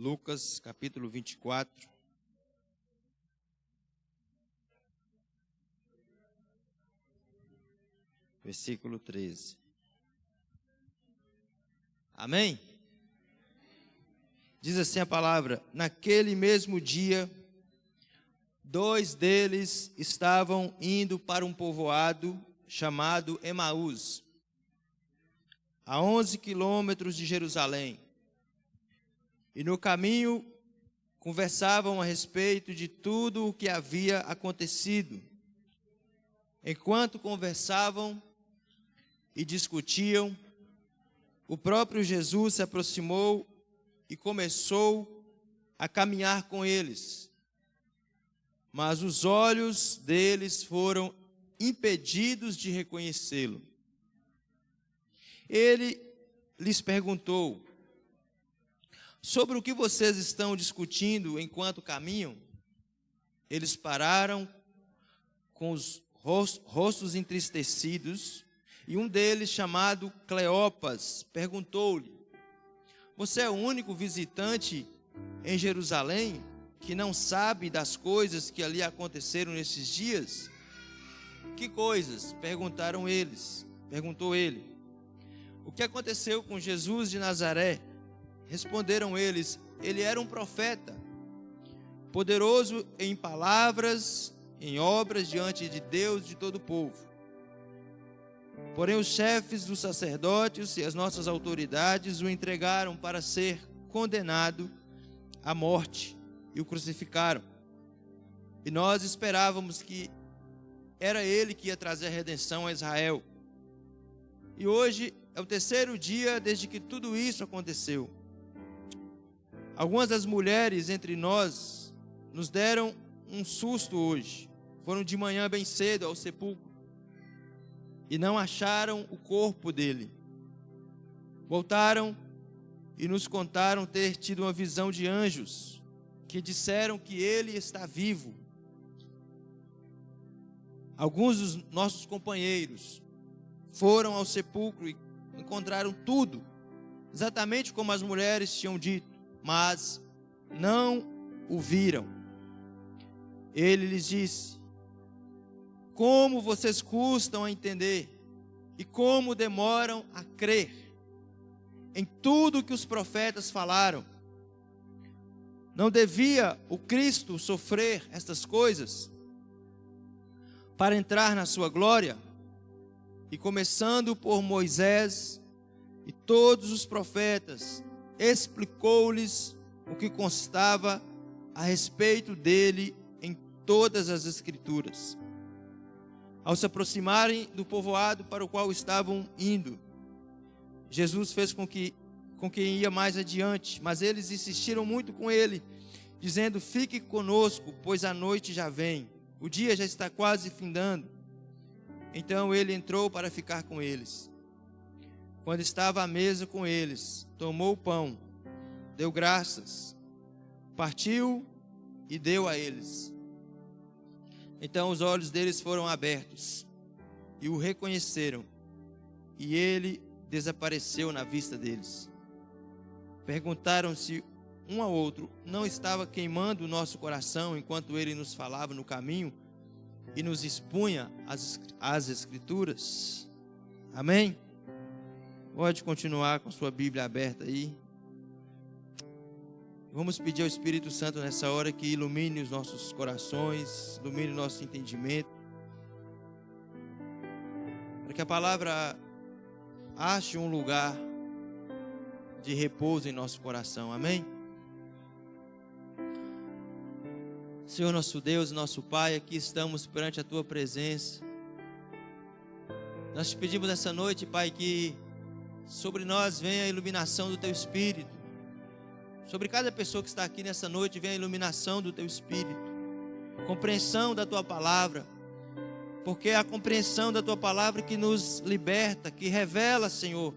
Lucas, capítulo 24. Versículo 13. Amém? Diz assim a palavra: naquele mesmo dia, 2 deles estavam indo para um povoado chamado Emaús, a 11 quilômetros de Jerusalém. E no caminho conversavam a respeito de tudo o que havia acontecido. Enquanto conversavam e discutiam, o próprio Jesus se aproximou e começou a caminhar com eles. Mas os olhos deles foram impedidos de reconhecê-lo. Ele lhes perguntou: sobre o que vocês estão discutindo enquanto caminham? Eles pararam com os rostos entristecidos, e um deles, chamado Cleopas, perguntou-lhe: você é o único visitante em Jerusalém que não sabe das coisas que ali aconteceram nesses dias? Que coisas? Perguntou ele. O que aconteceu com Jesus de Nazaré? Responderam eles: ele era um profeta, poderoso em palavras, em obras diante de Deus e de todo o povo. Porém os chefes dos sacerdotes e as nossas autoridades o entregaram para ser condenado à morte e o crucificaram. E nós esperávamos que era ele que ia trazer a redenção a Israel. E hoje é o 3º dia desde que tudo isso aconteceu. Algumas das mulheres entre nós nos deram um susto hoje. Foram de manhã bem cedo ao sepulcro e não acharam o corpo dele. Voltaram e nos contaram ter tido uma visão de anjos que disseram que ele está vivo. Alguns dos nossos companheiros foram ao sepulcro e encontraram tudo exatamente como as mulheres tinham dito, mas não o viram. Ele lhes disse: como vocês custam a entender e como demoram a crer em tudo que os profetas falaram. Não devia o Cristo sofrer estas coisas para entrar na sua glória? E começando por Moisés e todos os profetas, explicou-lhes o que constava a respeito dele em todas as Escrituras. Ao se aproximarem do povoado para o qual estavam indo, Jesus fez com quem ia mais adiante, mas eles insistiram muito com ele, dizendo: fique conosco, pois a noite já vem, o dia já está quase findando. Então ele entrou para ficar com eles. Quando estava à mesa com eles, tomou o pão, deu graças, partiu e deu a eles. Então os olhos deles foram abertos e o reconheceram, e ele desapareceu na vista deles. Perguntaram-se um ao outro: não estava queimando o nosso coração enquanto ele nos falava no caminho e nos expunha as Escrituras? Amém? Pode continuar com sua Bíblia aberta aí. Vamos pedir ao Espírito Santo nessa hora que ilumine os nossos corações, ilumine o nosso entendimento, para que a palavra ache um lugar de repouso em nosso coração. Amém? Senhor nosso Deus e nosso Pai, aqui estamos perante a Tua presença. Nós te pedimos nessa noite, Pai, que sobre nós venha a iluminação do Teu Espírito. Sobre cada pessoa que está aqui nessa noite, venha a iluminação do Teu Espírito. Compreensão da Tua palavra. Porque é a compreensão da Tua palavra que nos liberta, que revela, Senhor,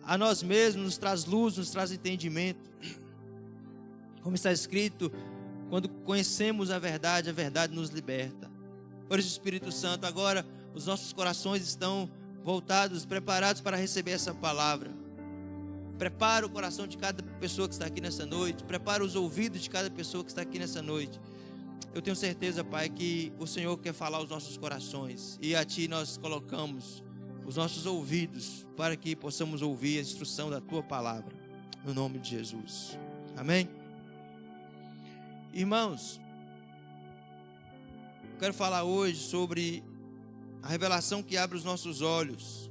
a nós mesmos, nos traz luz, nos traz entendimento. Como está escrito: quando conhecemos a verdade nos liberta. Por isso, Espírito Santo, agora os nossos corações estão voltados, preparados para receber essa palavra. Prepara o coração de cada pessoa que está aqui nessa noite. Prepara os ouvidos de cada pessoa que está aqui nessa noite. Eu tenho certeza, Pai, que o Senhor quer falar aos nossos corações. E a Ti nós colocamos os nossos ouvidos para que possamos ouvir a instrução da Tua palavra. No nome de Jesus. Amém? Irmãos, eu quero falar hoje sobre a revelação que abre os nossos olhos.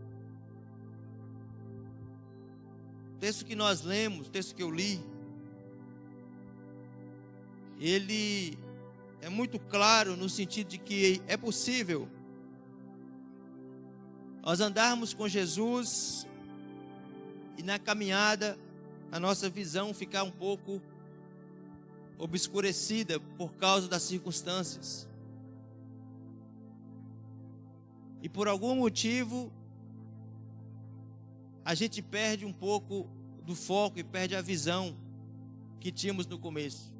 O texto que nós lemos, o texto que eu li, ele é muito claro no sentido de que é possível nós andarmos com Jesus e na caminhada a nossa visão ficar um pouco obscurecida por causa das circunstâncias. E por algum motivo a gente perde um pouco do foco e perde a visão que tínhamos no começo.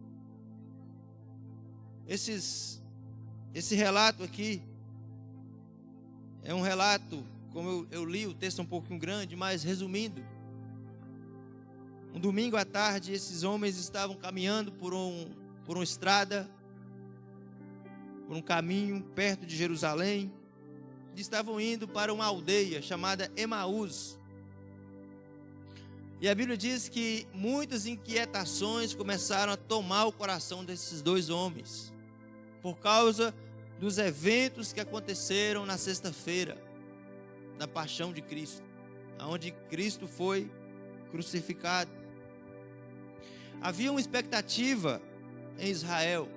Esse relato aqui é um relato, como eu li, o texto é um pouquinho grande, mas resumindo, um domingo à tarde, esses homens estavam caminhando por uma estrada, por um caminho perto de Jerusalém, e estavam indo para uma aldeia chamada Emaús. E a Bíblia diz que muitas inquietações começaram a tomar o coração desses dois homens, por causa dos eventos que aconteceram na sexta-feira, da paixão de Cristo, onde Cristo foi crucificado. Havia uma expectativa em Israel,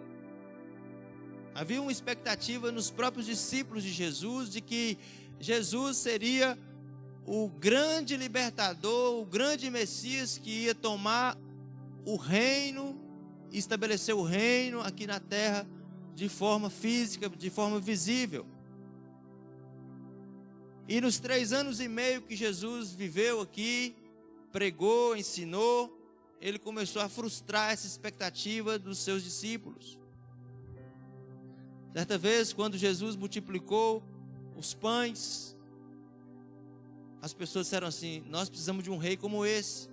havia uma expectativa nos próprios discípulos de Jesus, de que Jesus seria o grande libertador, o grande Messias que ia tomar o reino, estabelecer o reino aqui na terra de forma física, de forma visível. E nos 3 anos e meio que Jesus viveu aqui, pregou, ensinou, ele começou a frustrar essa expectativa dos seus discípulos. Certa vez, quando Jesus multiplicou os pães, as pessoas disseram assim: nós precisamos de um rei como esse,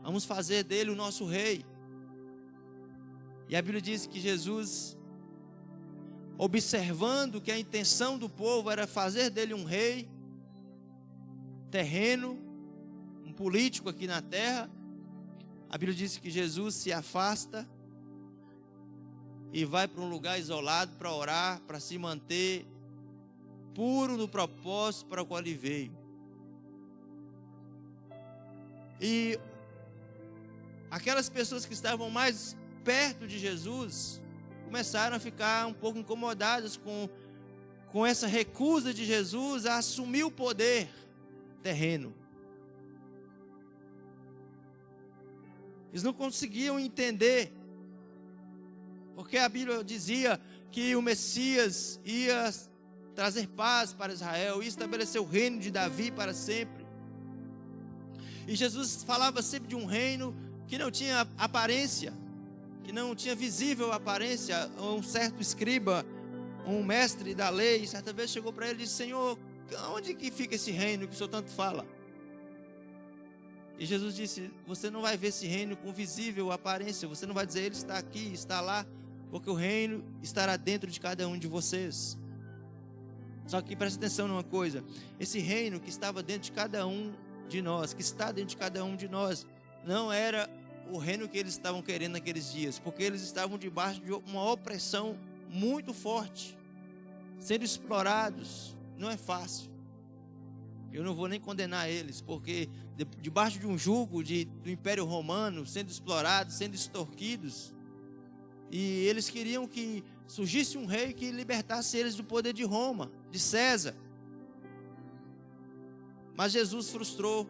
vamos fazer dele o nosso rei. E a Bíblia diz que Jesus, observando que a intenção do povo era fazer dele um rei terreno, um político aqui na terra, a Bíblia diz que Jesus se afasta e vai para um lugar isolado para orar, para se manter puro no propósito para o qual ele veio. E aquelas pessoas que estavam mais perto de Jesus começaram a ficar um pouco incomodadas com essa recusa de Jesus a assumir o poder terreno. Eles não conseguiam entender, porque a Bíblia dizia que o Messias ia trazer paz para Israel, ia estabelecer o reino de Davi para sempre. E Jesus falava sempre de um reino que não tinha aparência, que não tinha visível aparência. Um certo escriba, um mestre da lei, certa vez chegou para ele e disse: Senhor, onde que fica esse reino que o Senhor tanto fala? E Jesus disse: você não vai ver esse reino com visível aparência, você não vai dizer ele está aqui, está lá, porque o reino estará dentro de cada um de vocês. Só que presta atenção numa coisa: esse reino que estava dentro de cada um de nós, que está dentro de cada um de nós, não era o reino que eles estavam querendo naqueles dias, porque eles estavam debaixo de uma opressão muito forte, sendo explorados. Não é fácil. Eu não vou nem condenar eles, porque debaixo de um jugo do Império Romano, sendo explorados, sendo extorquidos, e eles queriam que surgisse um rei que libertasse eles do poder de Roma, de César. Mas Jesus frustrou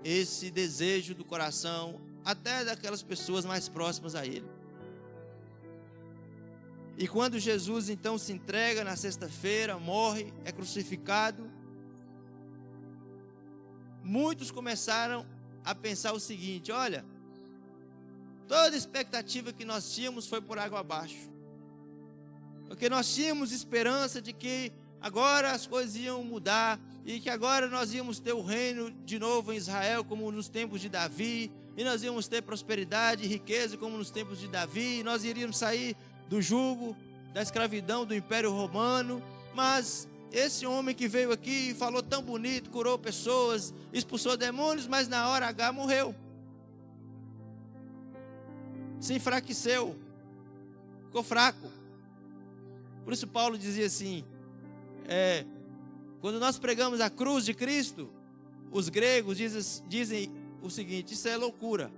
esse desejo do coração, até daquelas pessoas mais próximas a ele. E quando Jesus então se entrega na sexta-feira, morre, é crucificado, muitos começaram a pensar o seguinte: olha, toda expectativa que nós tínhamos foi por água abaixo, porque nós tínhamos esperança de que agora as coisas iam mudar, e que agora nós íamos ter o reino de novo em Israel, como nos tempos de Davi, e nós íamos ter prosperidade e riqueza, como nos tempos de Davi, e nós iríamos sair do jugo, da escravidão do Império Romano. Mas esse homem que veio aqui e falou tão bonito, curou pessoas, expulsou demônios, mas na hora H morreu, se enfraqueceu, ficou fraco. Por isso Paulo dizia assim, quando nós pregamos a cruz de Cristo, os gregos dizem o seguinte: isso é loucura,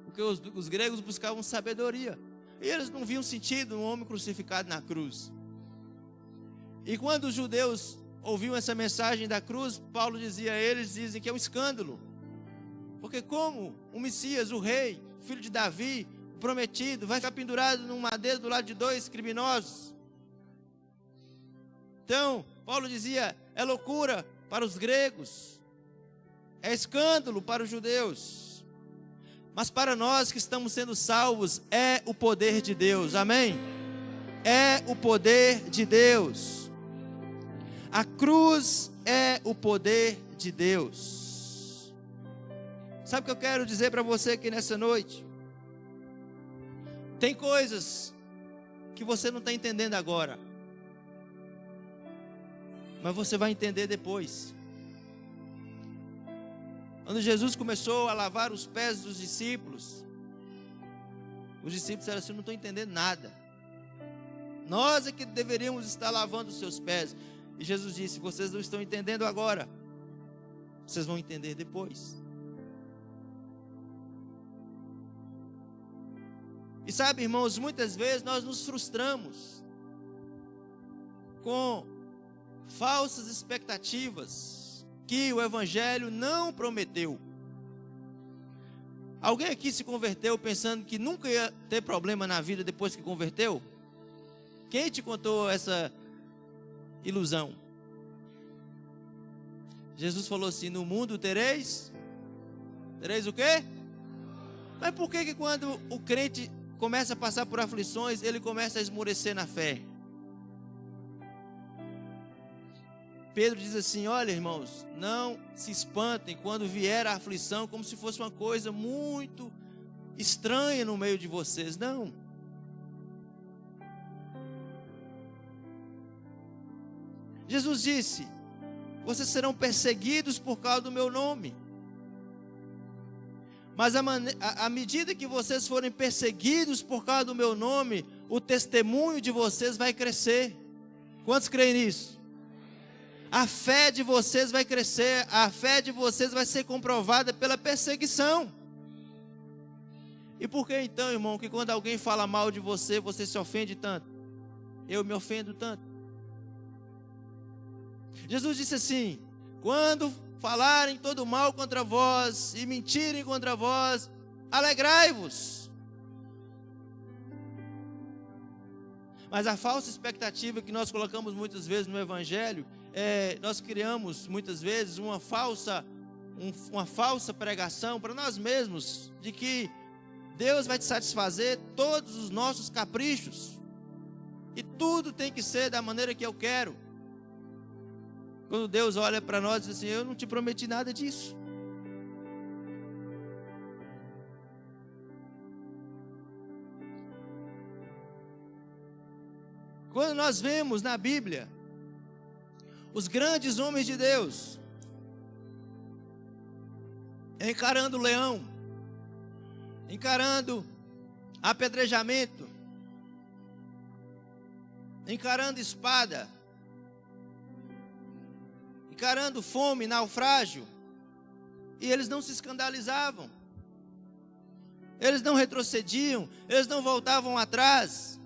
porque os gregos buscavam sabedoria, e eles não viam sentido no homem crucificado na cruz. E quando os judeus ouviam essa mensagem da cruz, Paulo dizia a eles, dizem que é um escândalo, porque como o Messias, o rei, filho de Davi, o prometido, vai ficar pendurado num madeiro do lado de dois criminosos? Então, Paulo dizia, é loucura para os gregos, é escândalo para os judeus, mas para nós que estamos sendo salvos, é o poder de Deus, amém? É o poder de Deus. A cruz é o poder de Deus. Sabe o que eu quero dizer para você aqui nessa noite? Tem coisas que você não está entendendo agora, mas você vai entender depois. Quando Jesus começou a lavar os pés dos discípulos, os discípulos disseram assim: não estou entendendo nada, nós é que deveríamos estar lavando os seus pés. E Jesus disse: vocês não estão entendendo agora, vocês vão entender depois. E sabe, irmãos, muitas vezes nós nos frustramos com falsas expectativas que o Evangelho não prometeu. Alguém aqui se converteu pensando que nunca ia ter problema na vida depois que converteu? Quem te contou essa ilusão? Jesus falou assim: no mundo tereis o quê? Mas por que quando o crente começa a passar por aflições, ele começa a esmorecer na fé? Pedro diz assim: olha, irmãos, não se espantem quando vier a aflição, como se fosse uma coisa muito estranha no meio de vocês. Não. Jesus disse: vocês serão perseguidos por causa do meu nome. Mas à medida que vocês forem perseguidos por causa do meu nome, o testemunho de vocês vai crescer. Quantos creem nisso? A fé de vocês vai crescer, a fé de vocês vai ser comprovada pela perseguição. E por que então, irmão, que quando alguém fala mal de você, você se ofende tanto? Eu me ofendo tanto. Jesus disse assim: quando falarem todo mal contra vós e mentirem contra vós, alegrai-vos. Mas a falsa expectativa que nós colocamos muitas vezes no Evangelho, nós criamos muitas vezes uma falsa pregação para nós mesmos, de que Deus vai te satisfazer todos os nossos caprichos, e tudo tem que ser da maneira que eu quero. Quando Deus olha para nós e diz assim: eu não te prometi nada disso. Quando nós vemos na Bíblia os grandes homens de Deus encarando o leão, encarando apedrejamento, encarando espada, encarando fome, naufrágio, e eles não se escandalizavam, eles não retrocediam, eles não voltavam atrás.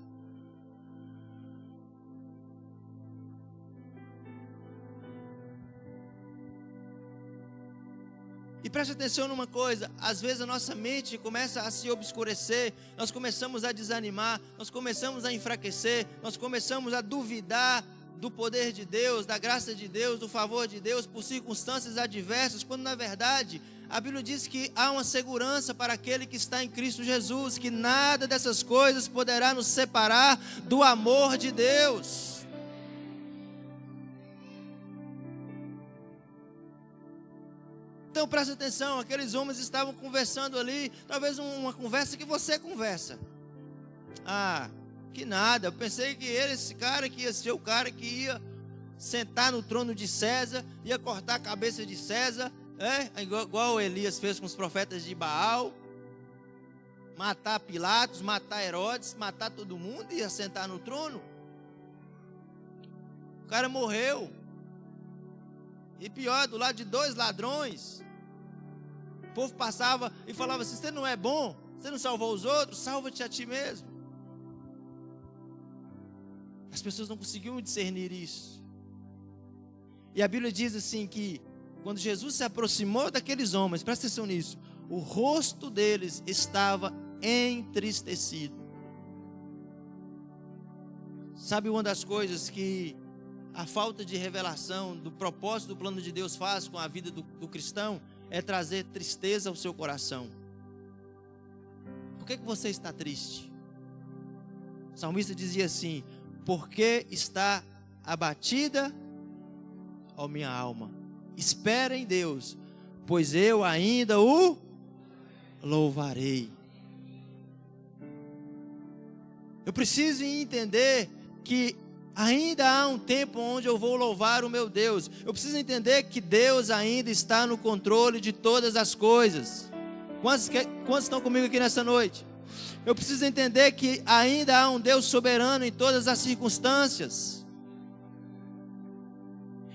E preste atenção numa coisa: às vezes a nossa mente começa a se obscurecer, nós começamos a desanimar, nós começamos a enfraquecer, nós começamos a duvidar do poder de Deus, da graça de Deus, do favor de Deus, por circunstâncias adversas, quando na verdade a Bíblia diz que há uma segurança para aquele que está em Cristo Jesus, que nada dessas coisas poderá nos separar do amor de Deus. Então presta atenção, aqueles homens estavam conversando ali, talvez uma conversa que você conversa. Ah, que nada, eu pensei que esse cara que ia ser o cara que ia sentar no trono de César, ia cortar a cabeça de César, igual Elias fez com os profetas de Baal, matar Pilatos, matar Herodes, matar todo mundo e ia sentar no trono. O cara morreu. E pior, do lado de 2 ladrões. O povo passava e falava assim: você não é bom? Você não salvou os outros? Salva-te a ti mesmo. As pessoas não conseguiam discernir isso. E a Bíblia diz assim que quando Jesus se aproximou daqueles homens, presta atenção nisso, o rosto deles estava entristecido. Sabe uma das coisas que a falta de revelação do propósito do plano de Deus faz com a vida do cristão? É trazer tristeza ao seu coração. Por que você está triste? O salmista dizia assim: porque está abatida a minha alma, espera em Deus, pois eu ainda o louvarei. Eu preciso entender que ainda há um tempo onde eu vou louvar o meu Deus. Eu preciso entender que Deus ainda está no controle de todas as coisas. Quantos estão comigo aqui nessa noite? Eu preciso entender que ainda há um Deus soberano em todas as circunstâncias.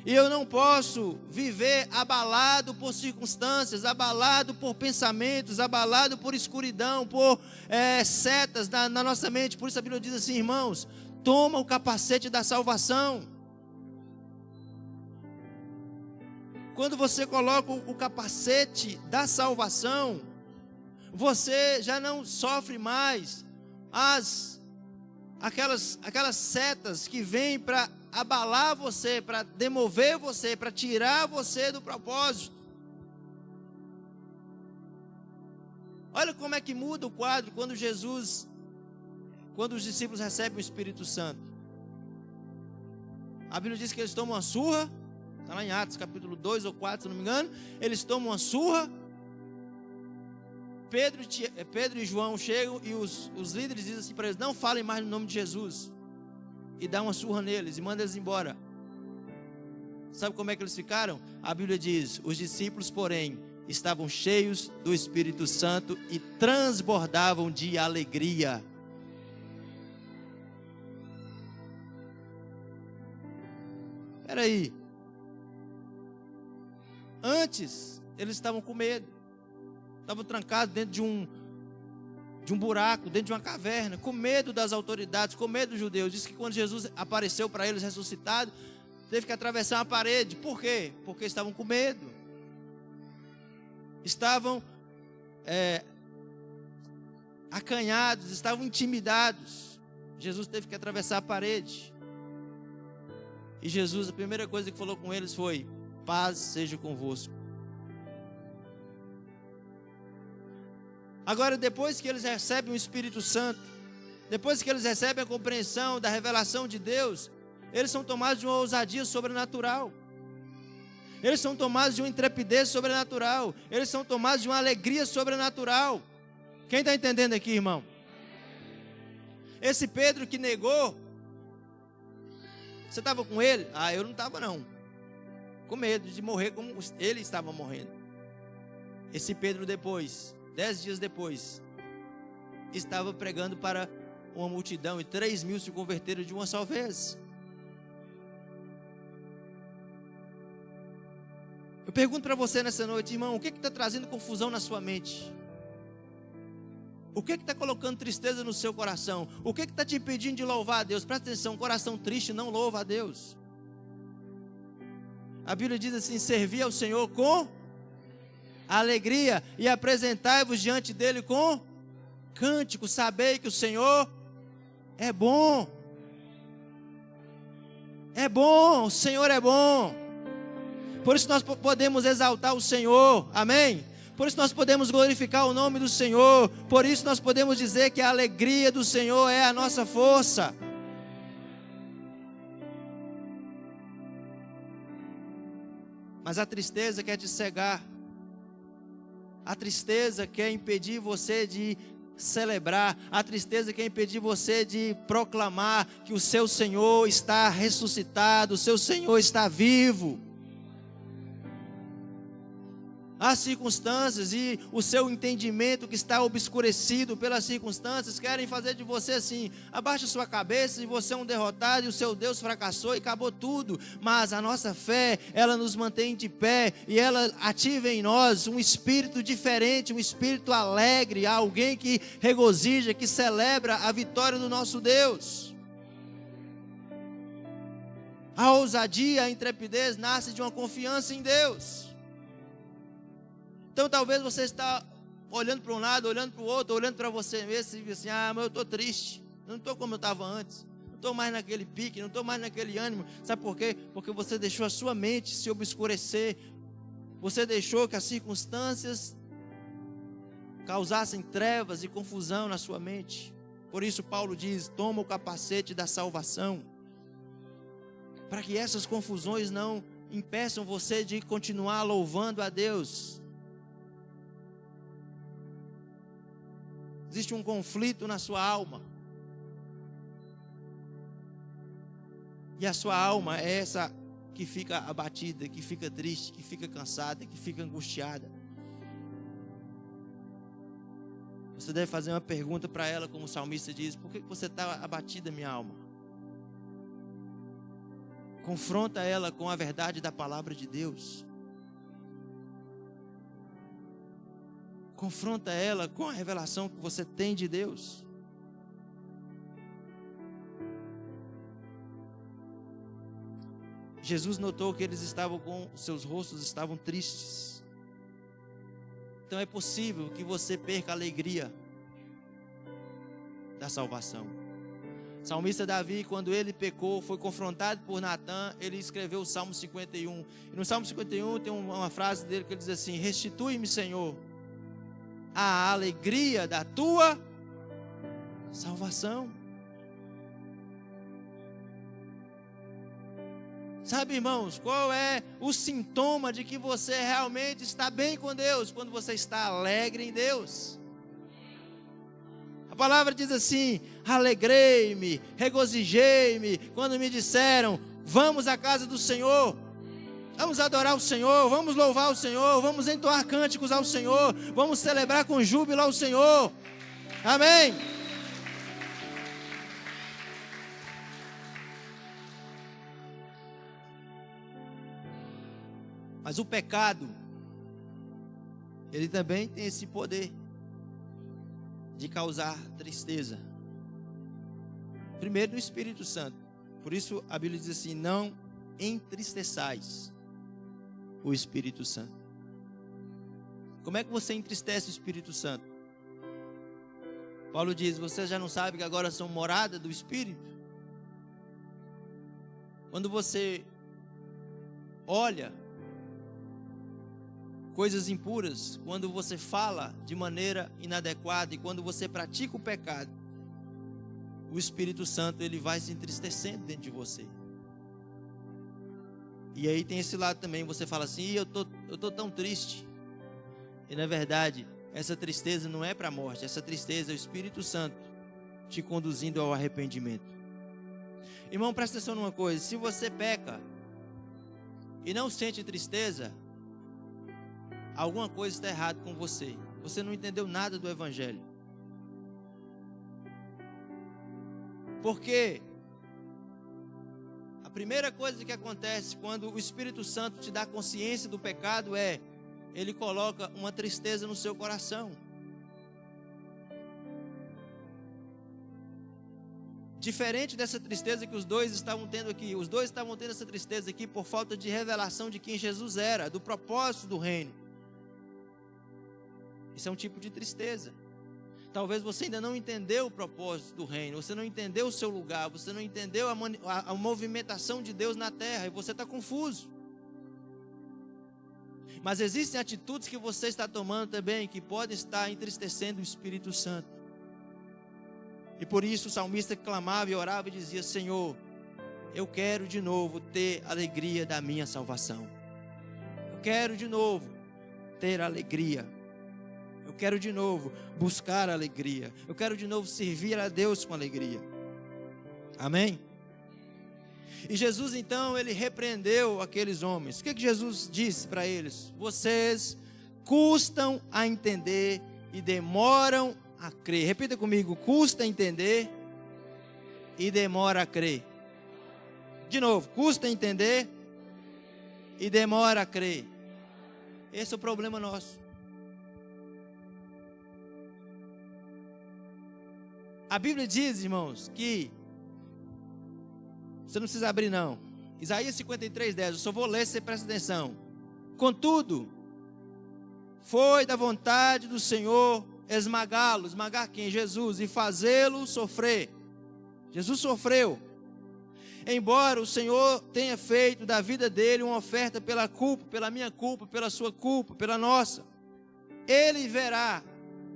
E eu não posso viver abalado por circunstâncias, abalado por pensamentos, abalado por escuridão, por setas na nossa mente. Por isso a Bíblia diz assim: irmãos, toma o capacete da salvação. Quando você coloca o capacete da salvação, você já não sofre mais aquelas setas que vêm para abalar você, para demover você, para tirar você do propósito. Olha como é que muda o quadro quando os discípulos recebem o Espírito Santo. A Bíblia diz que eles tomam uma surra, está lá em Atos capítulo 2 ou 4, se não me engano. Eles tomam uma surra. Pedro e João chegam e os líderes dizem assim para eles: não falem mais no nome de Jesus. E dá uma surra neles e manda eles embora. Sabe como é que eles ficaram? A Bíblia diz: os discípulos, porém, estavam cheios do Espírito Santo e transbordavam de alegria. Espera aí. Antes, eles estavam com medo. Estavam trancados dentro de um buraco, dentro de uma caverna, com medo das autoridades, com medo dos judeus. Diz que quando Jesus apareceu para eles ressuscitado, teve que atravessar uma parede. Por quê? Porque estavam com medo. Estavam acanhados, estavam intimidados. Jesus teve que atravessar a parede. E Jesus, a primeira coisa que falou com eles foi: paz seja convosco. Agora, depois que eles recebem o Espírito Santo, depois que eles recebem a compreensão da revelação de Deus, eles são tomados de uma ousadia sobrenatural. Eles são tomados de uma intrepidez sobrenatural. Eles são tomados de uma alegria sobrenatural. Quem está entendendo aqui, irmão? Esse Pedro que negou, você estava com ele? Ah, eu não estava não. Com medo de morrer como ele estava morrendo. Esse Pedro depois, 10 dias depois, estava pregando para uma multidão e 3.000 se converteram de uma só vez. Eu pergunto para você nessa noite, irmão, o que está trazendo confusão na sua mente? O que está colocando tristeza no seu coração? O que está te impedindo de louvar a Deus? Presta atenção, um coração triste não louva a Deus. A Bíblia diz assim: servi ao Senhor com alegria e apresentai-vos diante dele com cântico. Sabei que o Senhor é bom. É bom, o Senhor é bom. Por isso nós podemos exaltar o Senhor, amém? Por isso nós podemos glorificar o nome do Senhor. Por isso nós podemos dizer que a alegria do Senhor é a nossa força. Mas a tristeza quer te cegar. A tristeza quer impedir você de celebrar. A tristeza quer impedir você de proclamar que o seu Senhor está ressuscitado, o seu Senhor está vivo. As circunstâncias e o seu entendimento que está obscurecido pelas circunstâncias querem fazer de você assim: abaixa sua cabeça e você é um derrotado e o seu Deus fracassou e acabou tudo. Mas a nossa fé, ela nos mantém de pé e ela ativa em nós um espírito diferente, um espírito alegre, alguém que regozija, que celebra a vitória do nosso Deus. A ousadia, a intrepidez nasce de uma confiança em Deus. Então talvez você está olhando para um lado, olhando para o outro, olhando para você mesmo e diz assim: ah, mas eu estou triste, eu não estou como eu estava antes, não estou mais naquele pique, não estou mais naquele ânimo. Sabe por quê? Porque você deixou a sua mente se obscurecer, você deixou que as circunstâncias causassem trevas e confusão na sua mente. Por isso Paulo diz: toma o capacete da salvação, para que essas confusões não impeçam você de continuar louvando a Deus. Existe um conflito na sua alma. E a sua alma é essa que fica abatida, que fica triste, que fica cansada, que fica angustiada. Você deve fazer uma pergunta para ela, como o salmista diz: por que você está abatida, minha alma? Confronta ela com a verdade da palavra de Deus. Confronta ela com a revelação que você tem de Deus. Jesus notou que eles estavam com seus rostos estavam tristes. Então é possível que você perca a alegria da salvação. O salmista Davi, quando ele pecou, foi confrontado por Natã, ele escreveu o Salmo 51. E no Salmo 51 tem uma frase dele que ele diz assim: restitui-me, Senhor, a alegria da tua salvação. Sabe, irmãos, qual é o sintoma de que você realmente está bem com Deus? Quando você está alegre em Deus. A palavra diz assim: alegrei-me, regozijei-me, quando me disseram: vamos à casa do Senhor. Vamos adorar o Senhor, vamos louvar o Senhor, vamos entoar cânticos ao Senhor, vamos celebrar com júbilo ao Senhor. Amém. Mas o pecado, ele também tem esse poder de causar tristeza. Primeiro no Espírito Santo. Por isso a Bíblia diz assim: não entristeçais o Espírito Santo. Como é que você entristece o Espírito Santo? Paulo diz: você já não sabe que agora são morada do Espírito? Quando você olha coisas impuras, quando você fala de maneira inadequada e quando você pratica o pecado, o Espírito Santo, ele vai se entristecendo dentro de você. E aí tem esse lado também, você fala assim: eu tô tão triste. E na verdade, essa tristeza não é para a morte, essa tristeza é o Espírito Santo te conduzindo ao arrependimento. Irmão, presta atenção numa coisa: se você peca e não sente tristeza, alguma coisa está errada com você. Você não entendeu nada do Evangelho. Porque a primeira coisa que acontece quando o Espírito Santo te dá consciência do pecado é: ele coloca uma tristeza no seu coração. Diferente dessa tristeza que os dois estavam tendo aqui. Os dois estavam tendo essa tristeza aqui por falta de revelação de quem Jesus era, do propósito do reino. Isso é um tipo de tristeza. Talvez você ainda não entendeu o propósito do reino, você não entendeu o seu lugar, você não entendeu a movimentação de Deus na terra e você está confuso. Mas existem atitudes que você está tomando também que podem estar entristecendo o Espírito Santo. E por isso o salmista clamava e orava e dizia: Senhor, eu quero de novo ter alegria da minha salvação. Eu quero de novo ter alegria Eu quero de novo buscar a alegria. Eu quero de novo servir a Deus com alegria. Amém? E Jesus então, ele repreendeu aqueles homens. O que Jesus disse para eles? Vocês custam a entender e demoram a crer. Repita comigo, custa a entender e demora a crer. De novo, custa a entender e demora a crer. Esse é o problema nosso. A Bíblia diz, irmãos, que você não precisa abrir não. Isaías 53:10, eu só vou ler, você presta atenção. Contudo, foi da vontade do Senhor esmagá-lo, esmagar quem? Jesus, e fazê-lo sofrer. Jesus sofreu. Embora o Senhor tenha feito da vida dele uma oferta pela culpa, pela minha culpa, pela sua culpa, pela nossa, ele verá.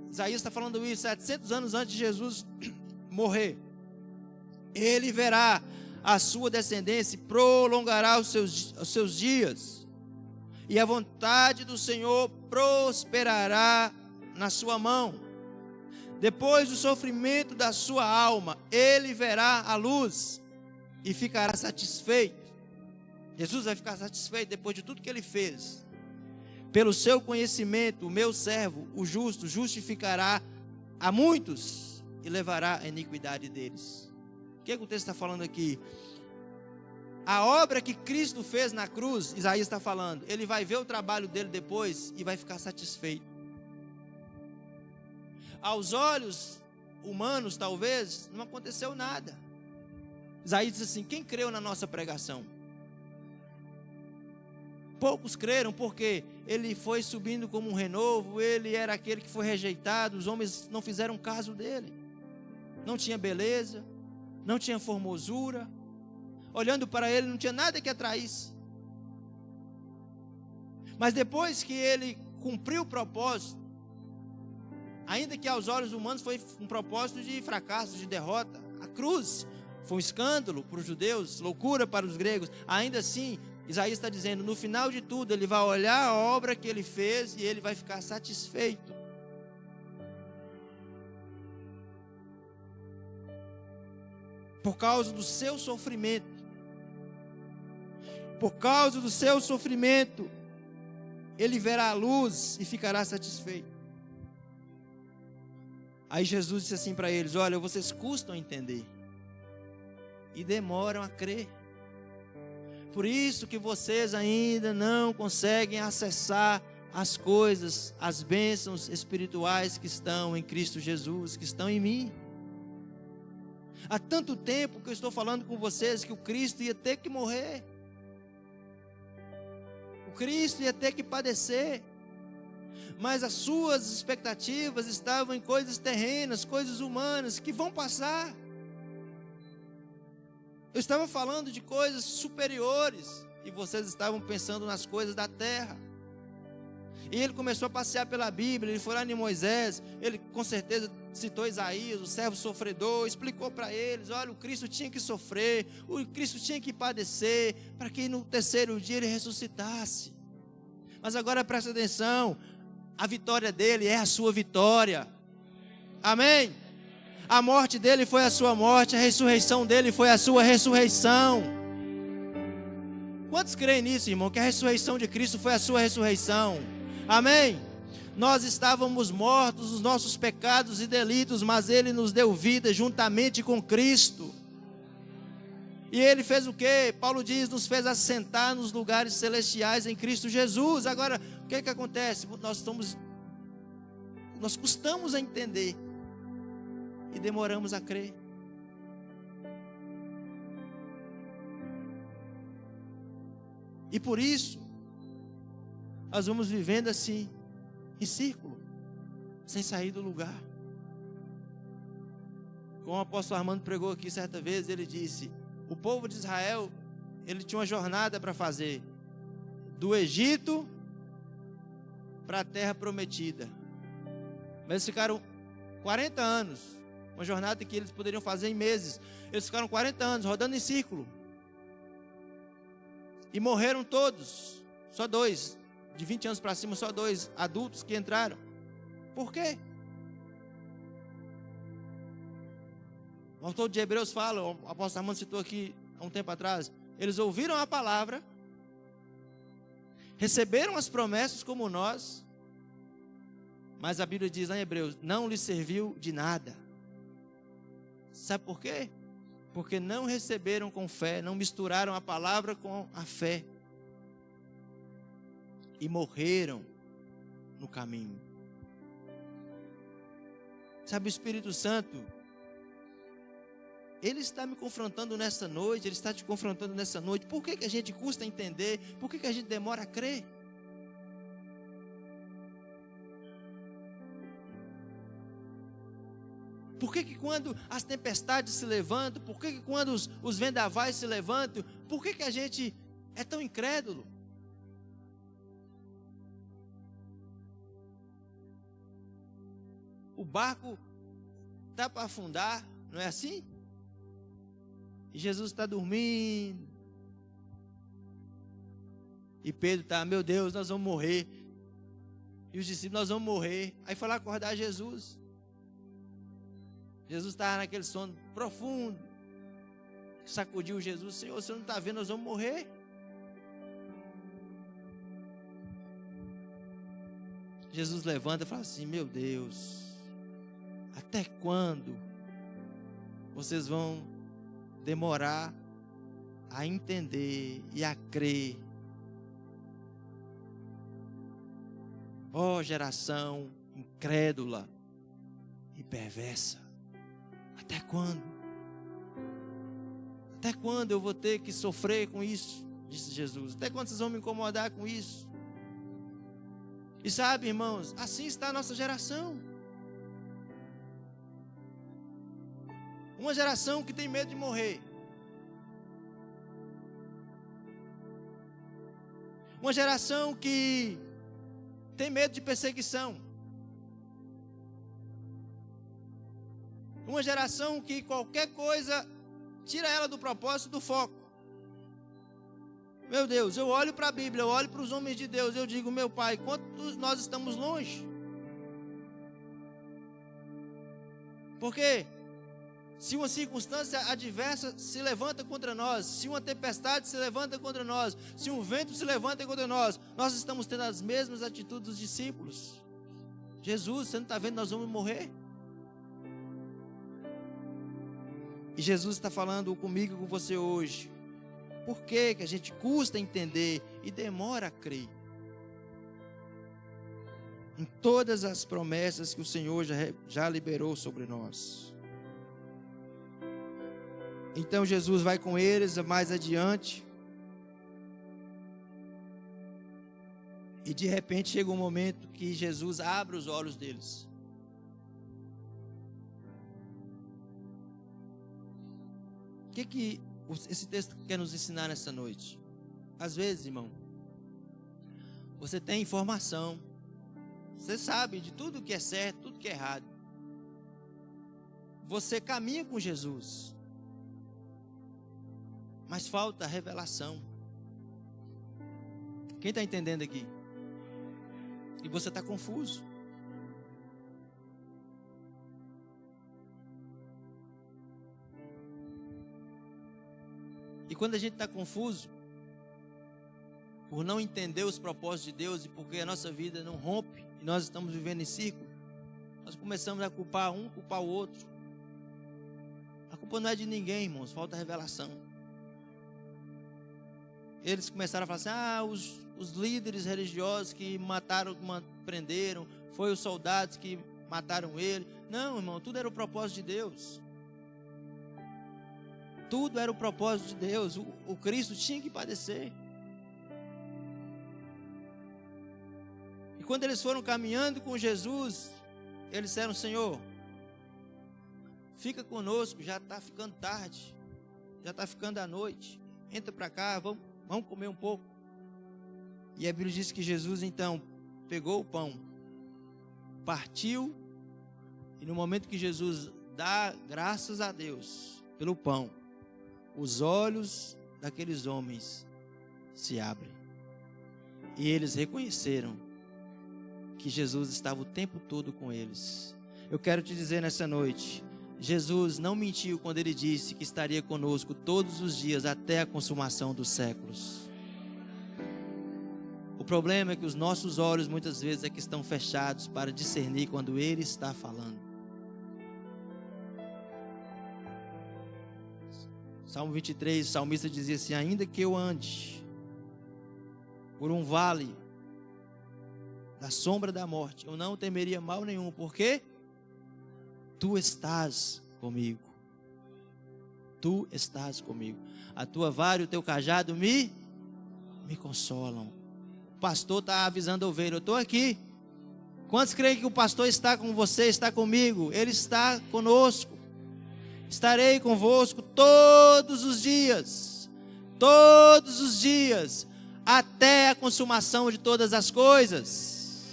Isaías está falando isso 700 anos antes de Jesus morrer. Ele verá a sua descendência e prolongará os seus dias. E a vontade do Senhor prosperará na sua mão. Depois do sofrimento da sua alma, ele verá a luz e ficará satisfeito. Jesus vai ficar satisfeito depois de tudo que ele fez. Pelo seu conhecimento, o meu servo, o justo, justificará a muitos e levará a iniquidade deles. O que o texto está falando aqui? A obra que Cristo fez na cruz, Isaías está falando, ele vai ver o trabalho dele depois e vai ficar satisfeito. Aos olhos humanos, talvez, não aconteceu nada. Isaías diz assim, quem creu na nossa pregação? Poucos creram porque ele foi subindo como um renovo, ele era aquele que foi rejeitado, os homens não fizeram caso dele. Não tinha beleza, não tinha formosura, olhando para ele não tinha nada que atraísse. Mas depois que ele cumpriu o propósito, ainda que aos olhos humanos foi um propósito de fracasso, de derrota, a cruz foi um escândalo para os judeus, loucura para os gregos, ainda assim, Isaías está dizendo, no final de tudo, ele vai olhar a obra que ele fez e ele vai ficar satisfeito. Por causa do seu sofrimento, por causa do seu sofrimento, ele verá a luz e ficará satisfeito. Aí Jesus disse assim para eles, olha, vocês custam a entender e demoram a crer. Por isso que vocês ainda não conseguem acessar as coisas, as bênçãos espirituais que estão em Cristo Jesus, que estão em mim. Há tanto tempo que eu estou falando com vocês que o Cristo ia ter que morrer. O Cristo ia ter que padecer. Mas as suas expectativas estavam em coisas terrenas, coisas humanas, que vão passar. Eu estava falando de coisas superiores, e vocês estavam pensando nas coisas da terra. E ele começou a passear pela Bíblia, ele foi lá em Moisés, ele com certeza citou Isaías, o servo sofredor, explicou para eles, olha, o Cristo tinha que sofrer, o Cristo tinha que padecer, para que no terceiro dia ele ressuscitasse. Mas agora presta atenção, a vitória dele é a sua vitória. Amém? A morte dele foi a sua morte, a ressurreição dele foi a sua ressurreição. Quantos creem nisso, irmão? Que a ressurreição de Cristo foi a sua ressurreição. Amém? Nós estávamos mortos nos nossos pecados e delitos, mas ele nos deu vida juntamente com Cristo. E ele fez o quê? Paulo diz, nos fez assentar nos lugares celestiais em Cristo Jesus. Agora, o que acontece? Nós custamos a entender e demoramos a crer. E por isso, nós vamos vivendo assim, em círculo, sem sair do lugar. Como o apóstolo Armando pregou aqui certa vez, ele disse, o povo de Israel, ele tinha uma jornada para fazer, do Egito para a terra prometida. Mas eles ficaram 40 anos, uma jornada que eles poderiam fazer em meses. Eles ficaram 40 anos rodando em círculo. E morreram todos, só 2, de 20 anos para cima, só 2 adultos que entraram. Por quê? O autor de Hebreus fala, o apóstolo Armando citou aqui há um tempo atrás, eles ouviram a palavra, receberam as promessas como nós, mas a Bíblia diz lá em Hebreus, não lhes serviu de nada. Sabe por quê? Porque não receberam com fé, não misturaram a palavra com a fé. E morreram no caminho. Sabe, o Espírito Santo, Ele está me confrontando nessa noite, Ele está te confrontando nessa noite. Por que a gente custa entender? Por que a gente demora a crer? Por que quando as tempestades se levantam, por que quando os vendavais se levantam, por que a gente é tão incrédulo? O barco está para afundar, não é assim? E Jesus está dormindo. E Pedro está, meu Deus, nós vamos morrer. E os discípulos, nós vamos morrer. Aí foi lá acordar Jesus. Jesus estava naquele sono profundo. Sacudiu Jesus, Senhor, você não está vendo, nós vamos morrer. Jesus levanta e fala assim, meu Deus, até quando vocês vão demorar a entender e a crer? Ó geração incrédula e perversa, até quando? Até quando eu vou ter que sofrer com isso? Disse Jesus. Até quando vocês vão me incomodar com isso? E sabe, irmãos, assim está a nossa geração. Uma geração que tem medo de morrer. Uma geração que tem medo de perseguição. Uma geração que qualquer coisa tira ela do propósito, do foco. Meu Deus, eu olho para a Bíblia, eu olho para os homens de Deus, eu digo, meu Pai, quanto nós estamos longe. Porque se uma circunstância adversa se levanta contra nós, se uma tempestade se levanta contra nós, se um vento se levanta contra nós, nós estamos tendo as mesmas atitudes dos discípulos. Jesus, você não está vendo, nós vamos morrer? E Jesus está falando comigo e com você hoje. Por que a gente custa entender e demora a crer em todas as promessas que o Senhor já liberou sobre nós? Então Jesus vai com eles mais adiante. E de repente chega um momento que Jesus abre os olhos deles. O que esse texto quer nos ensinar nessa noite? Às vezes, irmão, você tem informação, você sabe de tudo que é certo, tudo que é errado. Você caminha com Jesus, mas falta revelação. Quem está entendendo aqui? E você está confuso. E quando a gente está confuso, por não entender os propósitos de Deus e porque a nossa vida não rompe e nós estamos vivendo em círculo, nós começamos a culpar um, culpar o outro. A culpa não é de ninguém, irmãos, falta revelação. Eles começaram a falar assim, os líderes religiosos que mataram, prenderam, foi os soldados que mataram ele. Não, irmão, tudo era o propósito de Deus. Tudo era o propósito de Deus. O Cristo tinha que padecer. E quando eles foram caminhando com Jesus, eles disseram, Senhor, fica conosco, já está ficando tarde, já está ficando a noite, entra para cá, vamos comer um pouco. E a Bíblia diz que Jesus então pegou o pão, partiu, e no momento que Jesus dá graças a Deus pelo pão, os olhos daqueles homens se abrem. E eles reconheceram que Jesus estava o tempo todo com eles. Eu quero te dizer nessa noite, Jesus não mentiu quando ele disse que estaria conosco todos os dias até a consumação dos séculos. O problema é que os nossos olhos muitas vezes é que estão fechados para discernir quando ele está falando. Salmo 23, o salmista dizia assim: ainda que eu ande por um vale da sombra da morte, eu não temeria mal nenhum, porque tu estás comigo. Tu estás comigo. A tua vara e o teu cajado me consolam. O pastor está avisando a ovelha: eu estou aqui. Quantos creem que o pastor está com você, está comigo? Ele está conosco. Estarei convosco todos os dias, até a consumação de todas as coisas.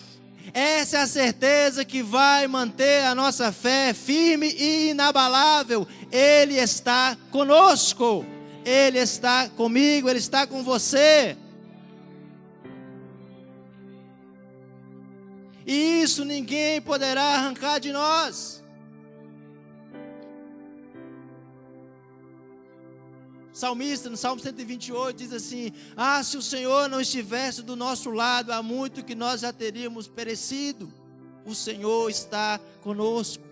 Essa é a certeza que vai manter a nossa fé firme e inabalável. Ele está conosco, Ele está comigo, Ele está com você. E isso ninguém poderá arrancar de nós. O salmista, no Salmo 128, diz assim: ah, se o Senhor não estivesse do nosso lado, há muito que nós já teríamos perecido. O Senhor está conosco.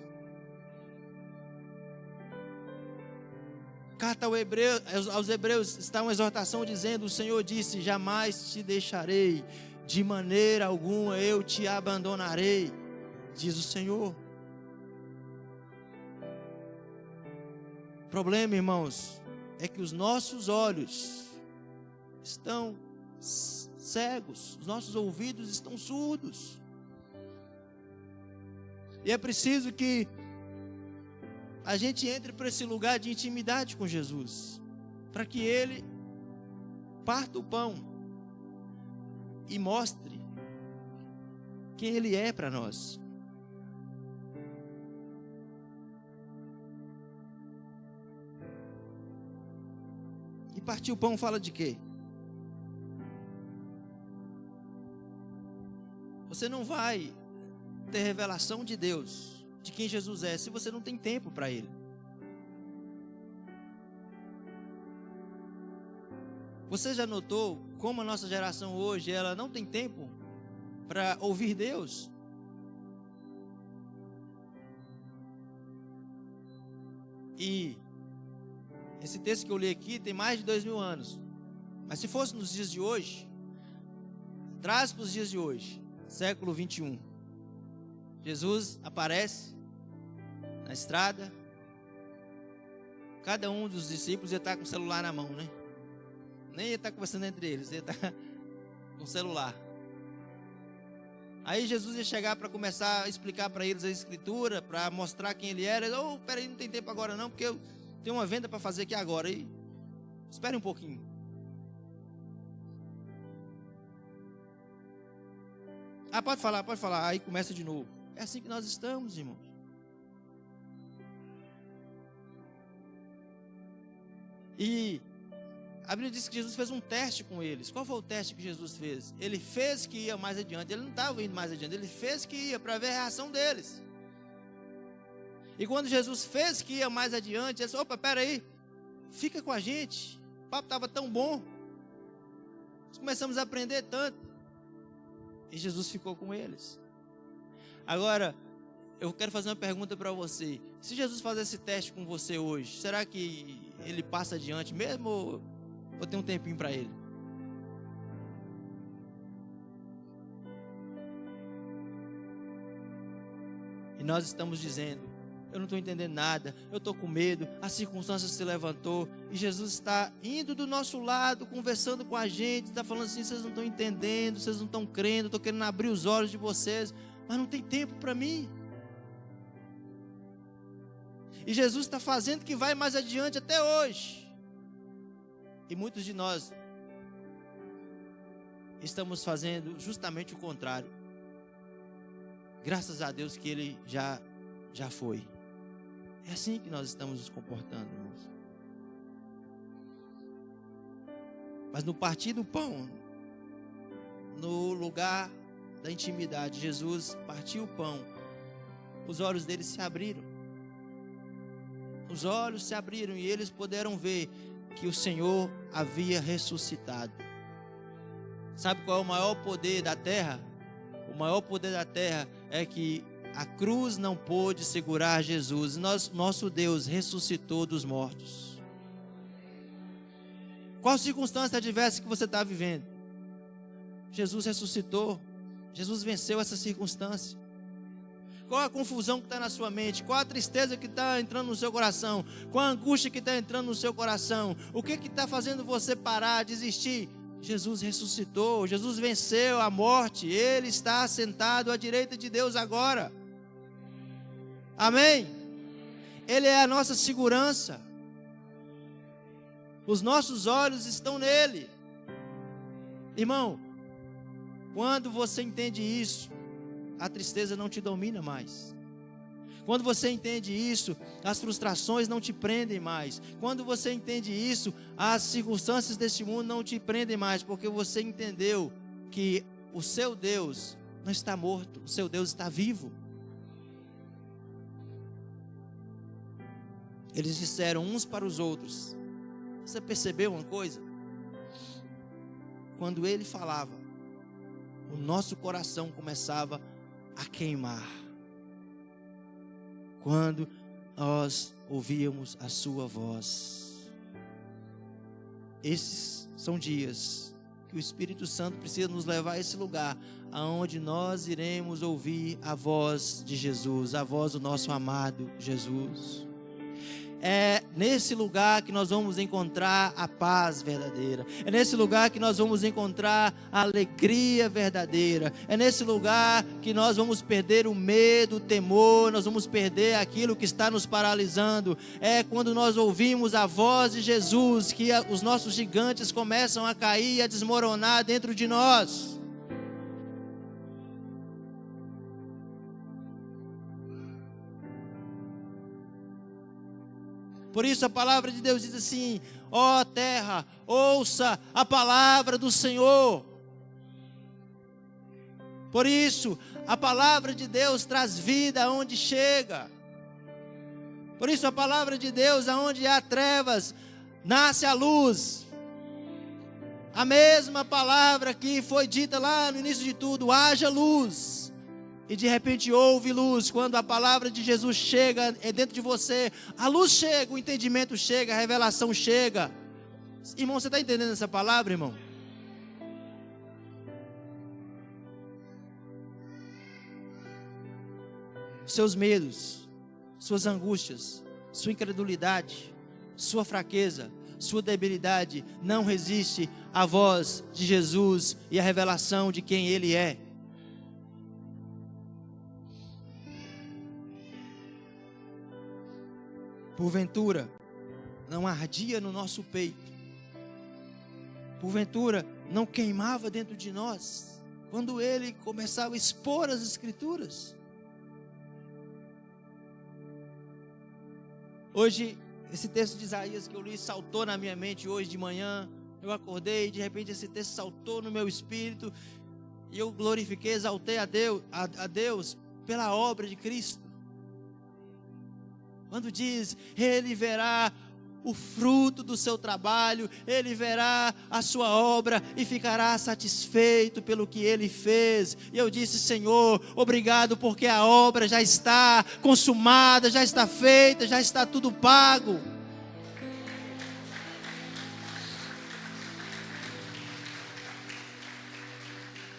Carta aos Hebreus está uma exortação dizendo: o Senhor disse: jamais te deixarei, de maneira alguma eu te abandonarei, diz o Senhor. O problema, irmãos, é que os nossos olhos estão cegos, os nossos ouvidos estão surdos. E é preciso que a gente entre para esse lugar de intimidade com Jesus, para que Ele parta o pão e mostre quem Ele é para nós. E partir o pão fala de quê? Você não vai ter revelação de Deus, de quem Jesus é, se você não tem tempo para Ele. Você já notou como a nossa geração hoje, ela não tem tempo para ouvir Deus? E esse texto que eu li aqui tem mais de 2000 anos. Mas se fosse nos dias de hoje, traz para os dias de hoje, século 21. Jesus aparece na estrada. Cada um dos discípulos ia estar com o celular na mão, né? Nem ia estar conversando entre eles, ia estar com o celular. Aí Jesus ia chegar para começar a explicar para eles a Escritura, para mostrar quem Ele era. Oh, peraí, não tem tempo agora não, porque eu tenho uma venda para fazer aqui agora. E espere um pouquinho. Ah, pode falar. Aí começa de novo. É assim que nós estamos, irmãos. E a Bíblia diz que Jesus fez um teste com eles. Qual foi o teste que Jesus fez? Ele fez que ia mais adiante. Ele não estava indo mais adiante. Ele fez que ia para ver a reação deles. E quando Jesus fez que ia mais adiante, ele disse: opa, peraí, fica com a gente. O papo estava tão bom. Nós começamos a aprender tanto. E Jesus ficou com eles. Agora, eu quero fazer uma pergunta para você. Se Jesus fazer esse teste com você hoje, será que Ele passa adiante mesmo ou tem um tempinho para Ele? E nós estamos dizendo: eu não estou entendendo nada, eu estou com medo, a circunstância se levantou, e Jesus está indo do nosso lado, conversando com a gente, está falando assim: vocês não estão entendendo, vocês não estão crendo, estou querendo abrir os olhos de vocês, mas não tem tempo para mim. E Jesus está fazendo que vai mais adiante até hoje. E muitos de nós estamos fazendo justamente o contrário. Graças a Deus que Ele já foi. É assim que nós estamos nos comportando, irmãos. Mas no partir do pão, no lugar da intimidade, Jesus partiu o pão, os olhos deles se abriram. Os olhos se abriram e eles puderam ver que o Senhor havia ressuscitado. Sabe qual é o maior poder da terra? O maior poder da terra é que a cruz não pôde segurar Jesus. Nosso Deus ressuscitou dos mortos. Qual circunstância adversa que você está vivendo? Jesus ressuscitou. Jesus venceu essa circunstância. Qual a confusão que está na sua mente? Qual a tristeza que está entrando no seu coração? Qual a angústia que está entrando no seu coração? O que está fazendo você parar, desistir? Jesus ressuscitou, Jesus venceu a morte. Ele está sentado à direita de Deus agora. Amém? Ele é a nossa segurança. Os nossos olhos estão nele. Irmão, quando você entende isso, a tristeza não te domina mais. Quando você entende isso, as frustrações não te prendem mais. Quando você entende isso, as circunstâncias deste mundo não te prendem mais, porque você entendeu que o seu Deus não está morto, o seu Deus está vivo. Eles disseram uns para os outros. Você percebeu uma coisa? Quando ele falava, o nosso coração começava a queimar. Quando nós ouvíamos a sua voz. Esses são dias que o Espírito Santo precisa nos levar a esse lugar, aonde nós iremos ouvir a voz de Jesus, a voz do nosso amado Jesus. É nesse lugar que nós vamos encontrar a paz verdadeira. É nesse lugar que nós vamos encontrar a alegria verdadeira. É nesse lugar que nós vamos perder o medo, o temor. Nós vamos perder aquilo que está nos paralisando. É quando nós ouvimos a voz de Jesus que os nossos gigantes começam a cair e a desmoronar dentro de nós. Por isso a palavra de Deus diz assim: ó terra, ouça a palavra do Senhor. Por isso a palavra de Deus traz vida aonde chega. Por isso a palavra de Deus, aonde há trevas, nasce a luz. A mesma palavra que foi dita lá no início de tudo: haja luz. E de repente houve luz. Quando a palavra de Jesus chega dentro de você, a luz chega, o entendimento chega, a revelação chega. Irmão, você está entendendo essa palavra, irmão? Seus medos, suas angústias, sua incredulidade, sua fraqueza, sua debilidade não resiste à voz de Jesus e à revelação de quem Ele é. Porventura, não ardia no nosso peito. Porventura, não queimava dentro de nós, quando ele começava a expor as Escrituras. Hoje, esse texto de Isaías que eu li saltou na minha mente hoje de manhã. Eu acordei e de repente esse texto saltou no meu espírito. E eu glorifiquei, exaltei a Deus pela obra de Cristo. Quando diz, Ele verá o fruto do seu trabalho, Ele verá a sua obra e ficará satisfeito pelo que Ele fez. E eu disse: Senhor, obrigado, porque a obra já está consumada, já está feita, já está tudo pago.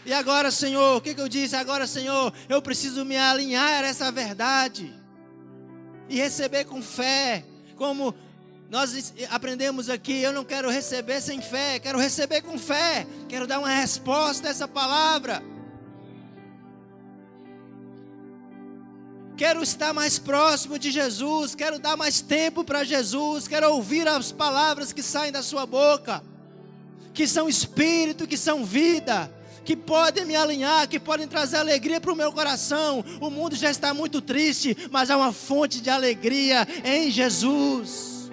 E agora, Senhor, o que eu disse? Agora, Senhor, eu preciso me alinhar a essa verdade e receber com fé, como nós aprendemos aqui. Eu não quero receber sem fé, quero receber com fé, quero dar uma resposta a essa palavra, quero estar mais próximo de Jesus, quero dar mais tempo para Jesus, quero ouvir as palavras que saem da sua boca, que são espírito, que são vida, que podem me alinhar, que podem trazer alegria para o meu coração. O mundo já está muito triste, mas há uma fonte de alegria em Jesus.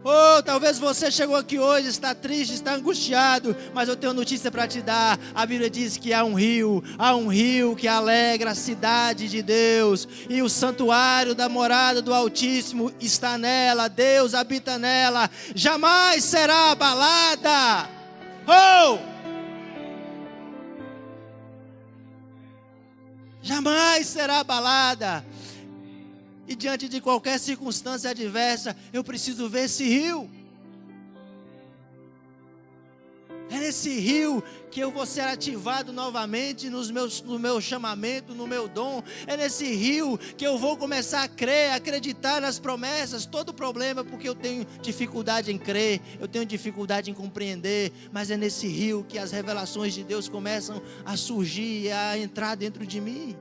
Oh, talvez você chegou aqui hoje, está triste, está angustiado, mas eu tenho notícia para te dar. A Bíblia diz que há um rio que alegra a cidade de Deus, e o santuário da morada do Altíssimo está nela, Deus habita nela, jamais será abalada. Oh! Jamais será abalada. E diante de qualquer circunstância adversa, eu preciso ver esse rio. É nesse rio que eu vou ser ativado novamente no meu chamamento, no meu dom. É nesse rio que eu vou começar a crer, a acreditar nas promessas. Todo problema é porque eu tenho dificuldade em crer, eu tenho dificuldade em compreender. Mas é nesse rio que as revelações de Deus começam a surgir, a entrar dentro de mim.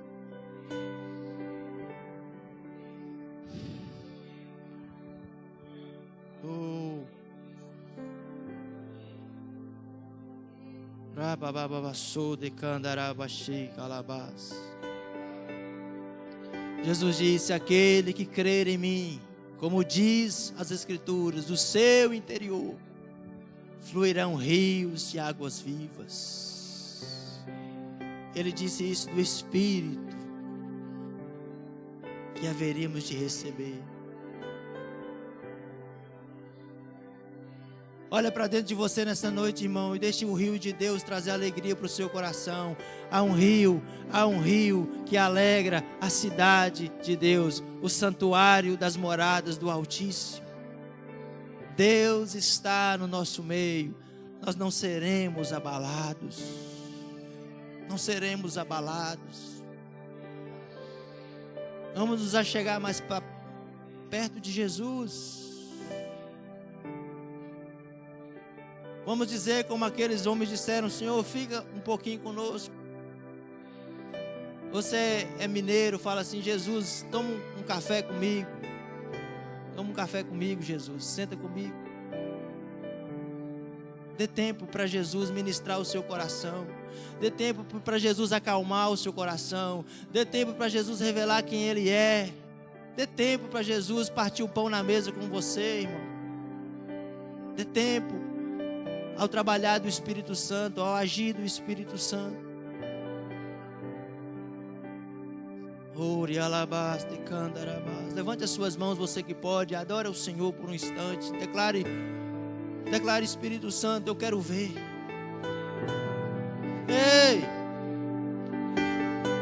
Jesus disse: aquele que crer em mim, como diz as Escrituras, do seu interior fluirão rios de águas vivas. Ele disse isso do Espírito que haveríamos de receber. Olha para dentro de você nessa noite, irmão, e deixe o rio de Deus trazer alegria para o seu coração. Há um rio que alegra a cidade de Deus, o santuário das moradas do Altíssimo. Deus está no nosso meio, nós não seremos abalados. Não seremos abalados. Vamos nos achegar mais para perto de Jesus. Vamos dizer como aqueles homens disseram: Senhor, fica um pouquinho conosco. Você é mineiro, fala assim: Jesus, toma um café comigo. Toma um café comigo, Jesus, senta comigo. Dê tempo para Jesus ministrar o seu coração. Dê tempo para Jesus acalmar o seu coração. Dê tempo para Jesus revelar quem Ele é. Dê tempo para Jesus partir o pão na mesa com você, irmão. Dê tempo ao trabalhar do Espírito Santo, ao agir do Espírito Santo. Levante as suas mãos, você que pode, adore o Senhor por um instante. Declare, Espírito Santo, eu quero ver. Ei!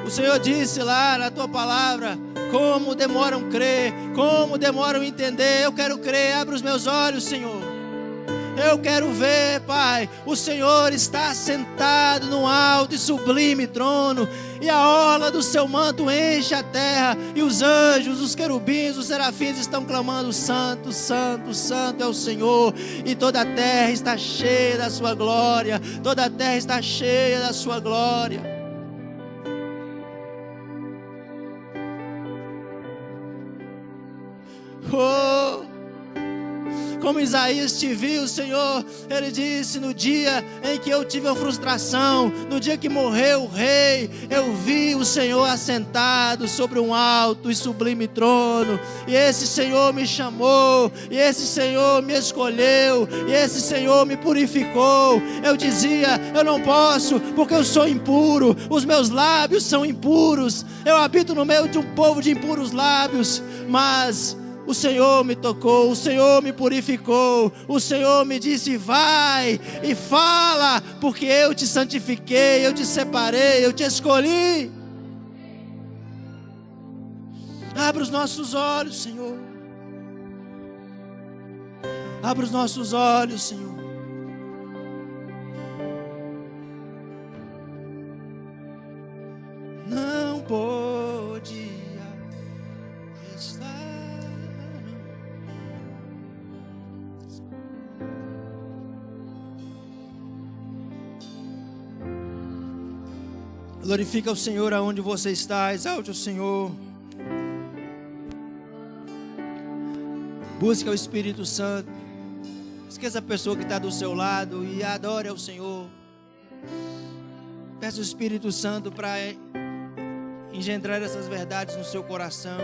O Senhor disse lá na tua palavra: como demoram crer, como demoram entender. Eu quero crer, abre os meus olhos, Senhor. Eu quero ver, Pai. O Senhor está sentado no alto e sublime trono, e a orla do seu manto enche a terra, e os anjos, os querubins, os serafins estão clamando: Santo, Santo, Santo é o Senhor. E toda a terra está cheia da sua glória. Toda a terra está cheia da sua glória. Oh! Como Isaías te viu, Senhor, ele disse: no dia em que eu tive a frustração, no dia que morreu o rei, eu vi o Senhor assentado sobre um alto e sublime trono, e esse Senhor me chamou, e esse Senhor me escolheu, e esse Senhor me purificou. Eu dizia: eu não posso, porque eu sou impuro, os meus lábios são impuros, eu habito no meio de um povo de impuros lábios, mas o Senhor me tocou, o Senhor me purificou, o Senhor me disse: vai e fala, porque eu te santifiquei, eu te separei, eu te escolhi. Abra os nossos olhos, Senhor. Abra os nossos olhos, Senhor. Não podia estar. Glorifica o Senhor aonde você está, exalte o Senhor. Busca o Espírito Santo. Esqueça a pessoa que está do seu lado e adore ao Senhor. Peça o Espírito Santo para engendrar essas verdades no seu coração.